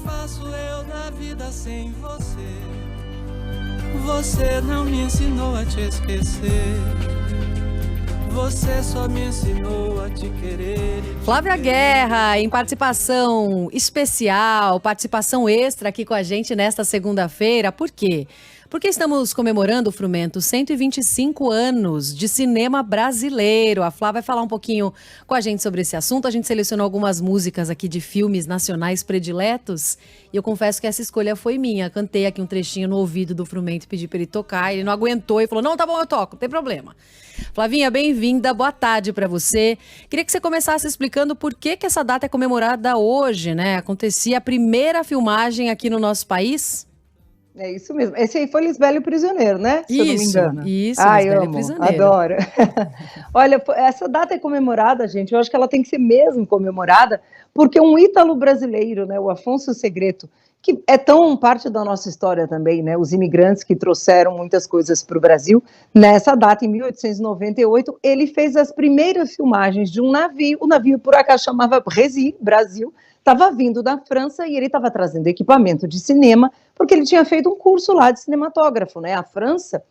faço eu da vida sem você? Você não me ensinou a te esquecer. Você só me ensinou a te querer. Flávia Guerra, em participação especial, participação extra aqui com a gente nesta segunda-feira. Por quê? Porque estamos comemorando, Frumento, 125 anos de cinema brasileiro. A Flávia vai falar um pouquinho com a gente sobre esse assunto. A gente selecionou algumas músicas aqui de filmes nacionais prediletos. E eu confesso que essa escolha foi minha. Cantei aqui um trechinho no ouvido do Frumento, pedi para ele tocar. Ele não aguentou e falou, não, tá bom, eu toco, não tem problema. Flavinha, bem-vinda, boa tarde para você. Queria que você começasse explicando por que essa data é comemorada hoje, né? Acontecia a primeira filmagem aqui no nosso país. É isso mesmo. Esse aí foi Lisbela Prisioneiro, né? Se eu não me engano. Isso, Lisbela Prisioneiro. Adoro. Olha, essa data é comemorada, gente. Eu acho que ela tem que ser mesmo comemorada, porque um ítalo brasileiro, né, o Afonso Segreto, que é tão parte da nossa história também, né? Os imigrantes que trouxeram muitas coisas para o Brasil. Nessa data, em 1898, ele fez as primeiras filmagens de um navio. O navio, por acaso, chamava Resi, Brasil. Estava vindo da França e ele estava trazendo equipamento de cinema, porque ele tinha feito um curso lá de cinematógrafo, né? A França,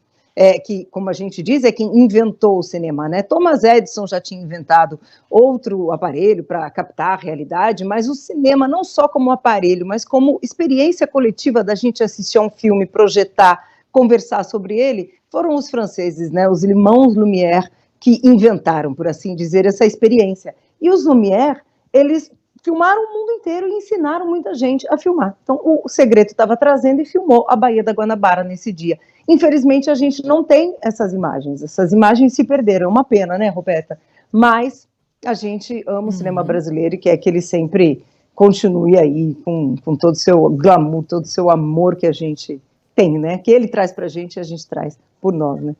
que, como a gente diz, é quem inventou o cinema, né? Thomas Edison já tinha inventado outro aparelho para captar a realidade, mas o cinema, não só como aparelho, mas como experiência coletiva da gente assistir a um filme, projetar, conversar sobre ele, foram os franceses, né? Os irmãos Lumière, que inventaram, por assim dizer, essa experiência. E os Lumière, eles filmaram o mundo inteiro e ensinaram muita gente a filmar. Então, o Segreto estava trazendo e filmou a Baía da Guanabara nesse dia. Infelizmente, a gente não tem essas imagens se perderam, é uma pena, né, Roberta? Mas a gente ama o cinema brasileiro e quer que ele sempre continue aí com todo o seu glamour, todo o seu amor que a gente tem, né? Que ele traz pra gente e a gente traz por nós, né?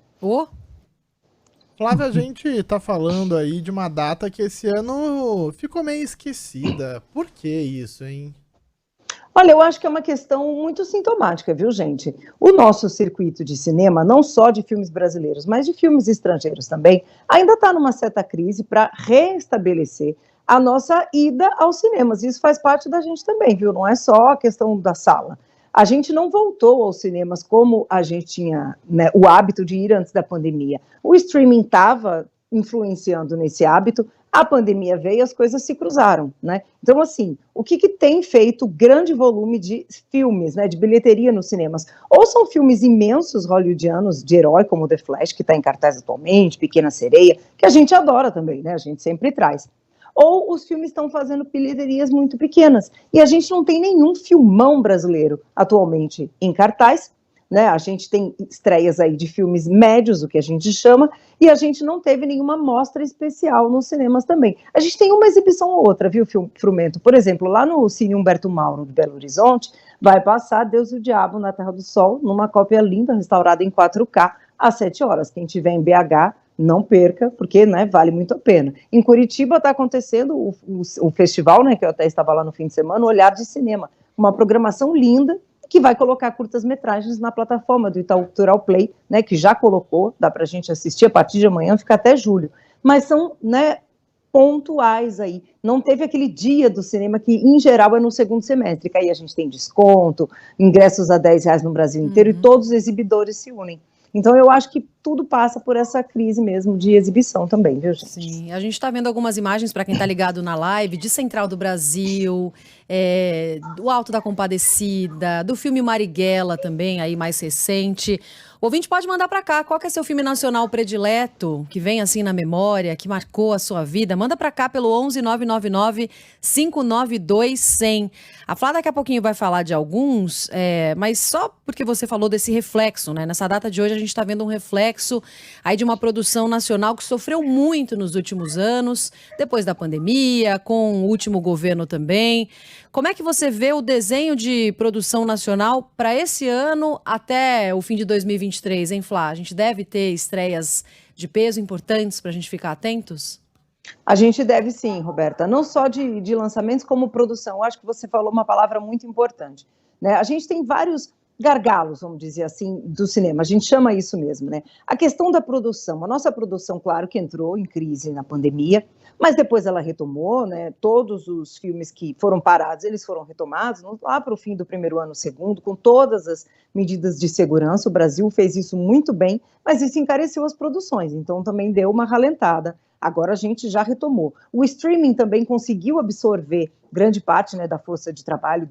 Flávia, a gente tá falando aí de uma data que esse ano ficou meio esquecida. Por que isso, hein? Olha, eu acho que é uma questão muito sintomática, viu, gente? O nosso circuito de cinema, não só de filmes brasileiros, mas de filmes estrangeiros também, ainda está numa certa crise para restabelecer a nossa ida aos cinemas. Isso faz parte da gente também, viu? Não é só a questão da sala. A gente não voltou aos cinemas como a gente tinha, né, o hábito de ir antes da pandemia. O streaming estava influenciando nesse hábito, a pandemia veio e as coisas se cruzaram, né? Então, assim, o que tem feito grande volume de filmes, né, de bilheteria nos cinemas? Ou são filmes imensos hollywoodianos de herói, como The Flash, que está em cartaz atualmente, Pequena Sereia, que a gente adora também, né? A gente sempre traz. Ou os filmes estão fazendo bilheterias muito pequenas. E a gente não tem nenhum filmão brasileiro atualmente em cartaz, né? A gente tem estreias aí de filmes médios, o que a gente chama, e a gente não teve nenhuma mostra especial nos cinemas também. A gente tem uma exibição ou outra, viu, Frumento? Por exemplo, lá no Cine Humberto Mauro, de Belo Horizonte, vai passar Deus e o Diabo na Terra do Sol, numa cópia linda, restaurada em 4K, às 7 horas. Quem tiver em BH, não perca, porque, né, vale muito a pena. Em Curitiba está acontecendo o festival, né, que eu até estava lá no fim de semana, o Olhar de Cinema, uma programação linda que vai colocar curtas-metragens na plataforma do Itaú Cultural Play, né, que já colocou, dá para a gente assistir a partir de amanhã, fica até julho. Mas são, né, pontuais aí. Não teve aquele dia do cinema que, em geral, é no segundo semestre, que aí a gente tem desconto, ingressos a R$10 no Brasil inteiro, e todos os exibidores se unem. Então, eu acho que tudo passa por essa crise mesmo de exibição também, viu, gente? Sim, a gente está vendo algumas imagens, para quem está ligado na live, de Central do Brasil, do Alto da Compadecida, do filme Marighella também, aí mais recente. O ouvinte pode mandar para cá, qual que é seu filme nacional predileto, que vem assim na memória, que marcou a sua vida? Manda para cá pelo 11 999 592 100. A Flá daqui a pouquinho vai falar de alguns, mas só porque você falou desse reflexo, né? Nessa data de hoje a gente está vendo um reflexo aí de uma produção nacional que sofreu muito nos últimos anos, depois da pandemia, com o último governo também. Como é que você vê o desenho de produção nacional para esse ano até o fim de 2023, hein, Flá? A gente deve ter estreias de peso importantes para a gente ficar atentos? A gente deve sim, Roberta, não só de lançamentos como produção. Eu acho que você falou uma palavra muito importante, né? A gente tem vários gargalos, vamos dizer assim, do cinema. A gente chama isso mesmo, né? A questão da produção. A nossa produção, claro, que entrou em crise na pandemia, mas depois ela retomou, né? Todos os filmes que foram parados, eles foram retomados lá para o fim do primeiro ano, segundo, com todas as medidas de segurança. O Brasil fez isso muito bem, mas isso encareceu as produções, então também deu uma ralentada. Agora a gente já retomou. O streaming também conseguiu absorver grande parte, né, da força de trabalho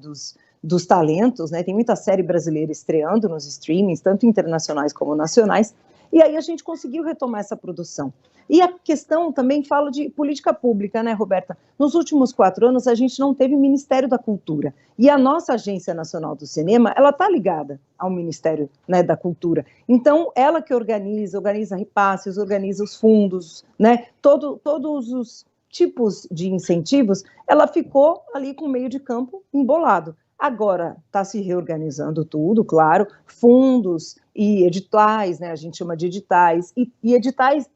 dos talentos, né? Tem muita série brasileira estreando nos streamings, tanto internacionais como nacionais, e aí a gente conseguiu retomar essa produção. E a questão também fala de política pública, né, Roberta? Nos últimos 4 anos a gente não teve Ministério da Cultura, e a nossa Agência Nacional do Cinema, ela está ligada ao Ministério, né, da Cultura. Então, ela que organiza repasses, organiza os fundos, né, todos os tipos de incentivos, ela ficou ali com o meio de campo embolado. Agora está se reorganizando tudo, claro, fundos e editais, né, a gente chama de editais, e editais,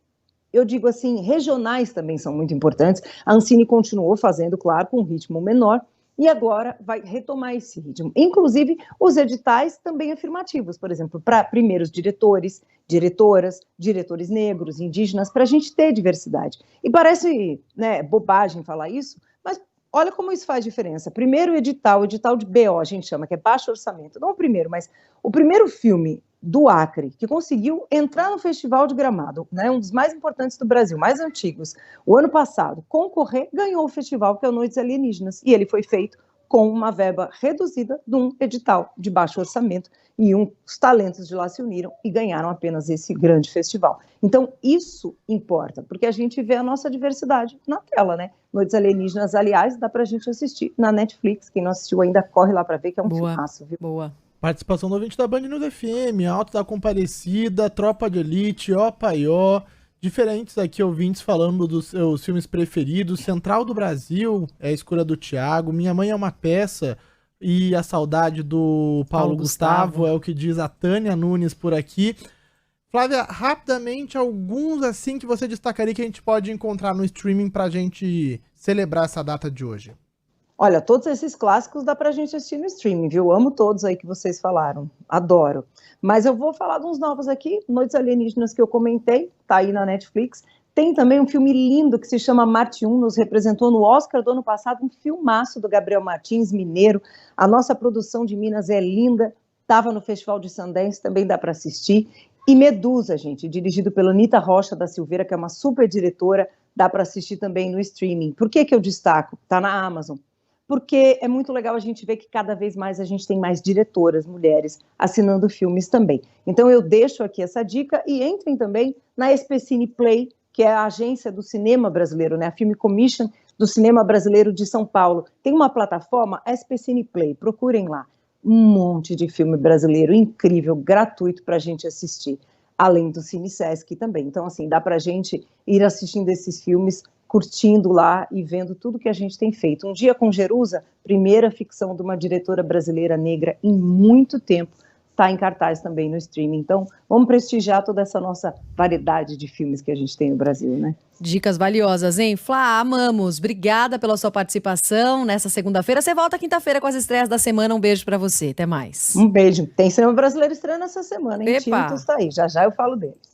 eu digo assim, regionais também são muito importantes. A Ancine continuou fazendo, claro, com um ritmo menor, e agora vai retomar esse ritmo. Inclusive, os editais também afirmativos, por exemplo, para primeiros diretores, diretoras, diretores negros, indígenas, para a gente ter diversidade. E parece, né, bobagem falar isso, mas olha como isso faz diferença. Primeiro o edital de BO, a gente chama, que é baixo orçamento. Não o primeiro, mas o primeiro filme do Acre, que conseguiu entrar no Festival de Gramado, né, um dos mais importantes do Brasil, mais antigos, o ano passado, concorrer, ganhou o festival, que é o Noites Alienígenas, e ele foi feito com uma verba reduzida de um edital de baixo orçamento, e os talentos de lá se uniram e ganharam apenas esse grande festival. Então, isso importa, porque a gente vê a nossa diversidade na tela, né? Noites Alienígenas, aliás, dá pra gente assistir na Netflix, quem não assistiu ainda corre lá pra ver, que é um filmaço, viu? Boa. Participação do ouvinte da Band News FM, Alto da Comparecida, Tropa de Elite, Ó Paió, diferentes aqui ouvintes falando dos seus filmes preferidos, Central do Brasil, é a escolha do Thiago, Minha Mãe é uma Peça e A Saudade do Paulo Gustavo, é o que diz a Tânia Nunes por aqui. Flávia, rapidamente, alguns assim que você destacaria que a gente pode encontrar no streaming pra gente celebrar essa data de hoje. Olha, todos esses clássicos dá pra gente assistir no streaming, viu? Amo todos aí que vocês falaram, adoro. Mas eu vou falar de uns novos aqui, Noites Alienígenas que eu comentei, tá aí na Netflix. Tem também um filme lindo que se chama Marte 1, nos representou no Oscar do ano passado, um filmaço do Gabriel Martins, mineiro. A nossa produção de Minas é linda, estava no Festival de Sundance, também dá para assistir. E Medusa, gente, dirigido pela Anitta Rocha da Silveira, que é uma super diretora, dá para assistir também no streaming. Por que eu destaco? Tá na Amazon. Porque é muito legal a gente ver que cada vez mais a gente tem mais diretoras, mulheres, assinando filmes também. Então eu deixo aqui essa dica e entrem também na SPCine Play, que é a agência do cinema brasileiro, né? A Film Commission do cinema brasileiro de São Paulo. Tem uma plataforma, SPCine Play, procurem lá. Um monte de filme brasileiro incrível, gratuito para a gente assistir, além do Cine Sesc também. Então, assim, dá para a gente ir assistindo esses filmes, curtindo lá e vendo tudo que a gente tem feito. Um Dia com Jerusa, primeira ficção de uma diretora brasileira negra em muito tempo, está em cartaz também no streaming. Então, vamos prestigiar toda essa nossa variedade de filmes que a gente tem no Brasil, né? Dicas valiosas, hein? Flá, amamos. Obrigada pela sua participação nessa segunda-feira. Você volta quinta-feira com as estreias da semana. Um beijo pra você. Até mais. Um beijo. Tem cinema brasileiro estreando essa semana, hein? Epa. Tintos tá aí. Já já eu falo deles.